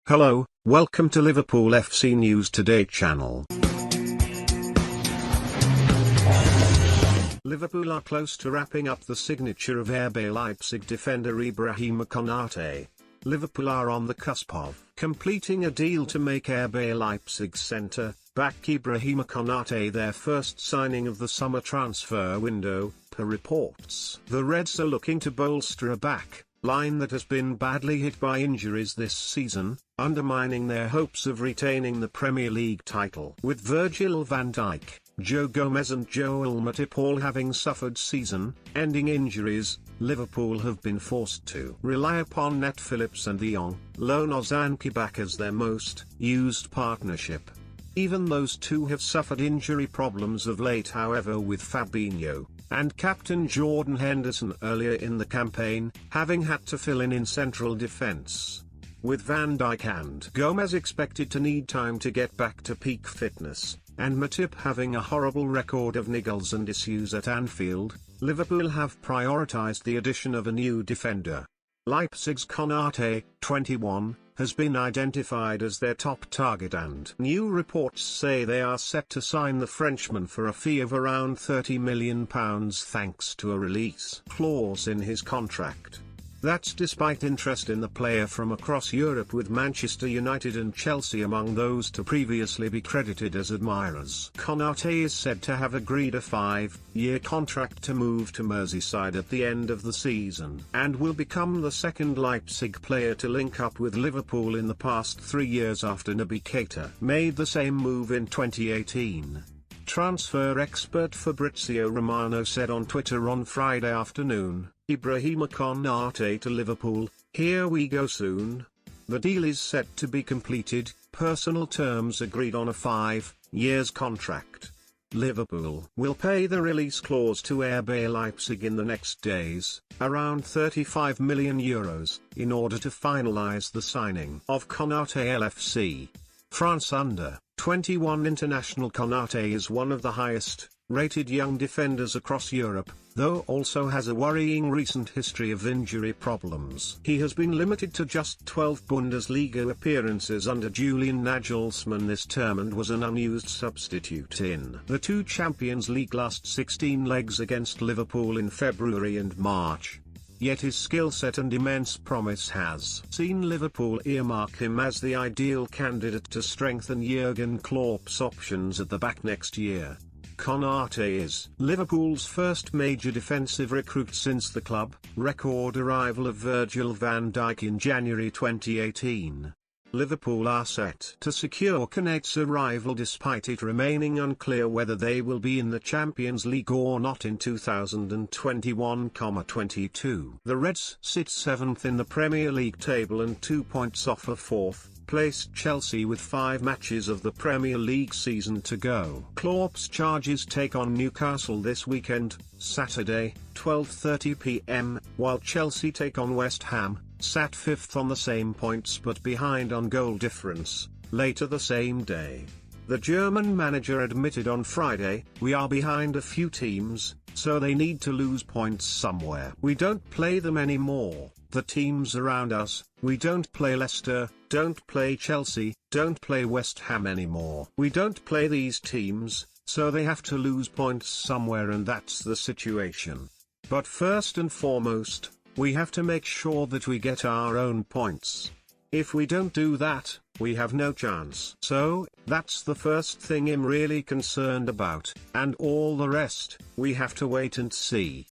Hello, welcome to Liverpool FC News Today channel. Liverpool are close to wrapping up the signature of RB Leipzig defender Ibrahima Konate. Liverpool are on the cusp of completing a deal to make RB Leipzig centre-back Ibrahima Konate their first signing of the summer transfer window, per reports. The Reds are looking to bolster a back line that has been badly hit by injuries this season, undermining their hopes of retaining the Premier League title. With Virgil van Dijk, Joe Gomez and Joel Matip all having suffered season-ending injuries, Liverpool have been forced to rely upon Nat Phillips and the young, lone Ozan Kabak as their most used partnership. Even those two have suffered injury problems of late, however, with Fabinho and captain Jordan Henderson earlier in the campaign having had to fill in central defence. With Van Dijk and Gomez expected to need time to get back to peak fitness, and Matip having a horrible record of niggles and issues at Anfield, Liverpool have prioritised the addition of a new defender. Leipzig's Konate, 21, has been identified as their top target, and new reports say they are set to sign the Frenchman for a fee of around £30 million thanks to a release clause in his contract. That's despite interest in the player from across Europe, with Manchester United and Chelsea among those to previously be credited as admirers. Konate is said to have agreed a 5-year contract to move to Merseyside at the end of the season, and will become the second Leipzig player to link up with Liverpool in the past 3 years after Naby Keita made the same move in 2018. Transfer expert Fabrizio Romano said on Twitter on Friday afternoon, "Ibrahima Konate to Liverpool, here we go soon. The deal is set to be completed, personal terms agreed on a 5-year contract. Liverpool will pay the release clause to RB Leipzig in the next days, around €35 million, in order to finalise the signing of Konate LFC. France under 21 international. Konate is one of the highest-rated young defenders across Europe, though also has a worrying recent history of injury problems. He has been limited to just 12 Bundesliga appearances under Julian Nagelsmann this term and was an unused substitute in the two Champions League last 16 legs against Liverpool in February and March. Yet his skill set and immense promise has seen Liverpool earmark him as the ideal candidate to strengthen Jurgen Klopp's options at the back next year. Konate is Liverpool's first major defensive recruit since the club record arrival of Virgil van Dijk in January 2018. Liverpool are set to secure Konate's arrival despite it remaining unclear whether they will be in the Champions League or not in 2021-22. The Reds sit 7th in the Premier League table and 2 points off of 4th placed Chelsea with 5 matches of the Premier League season to go. Klopp's Chargers take on Newcastle this weekend, Saturday, 12:30 p.m, while Chelsea take on West Ham, sat 5th on the same points but behind on goal difference, later the same day. The German manager admitted on Friday, "We are behind a few teams, so they need to lose points somewhere. We don't play them anymore, the teams around us. We don't play Leicester, don't play Chelsea, don't play West Ham anymore. We don't play these teams, so they have to lose points somewhere, and that's the situation. But first and foremost, we have to make sure that we get our own points. If we don't do that, we have no chance. So, that's the first thing I'm really concerned about, and all the rest, we have to wait and see."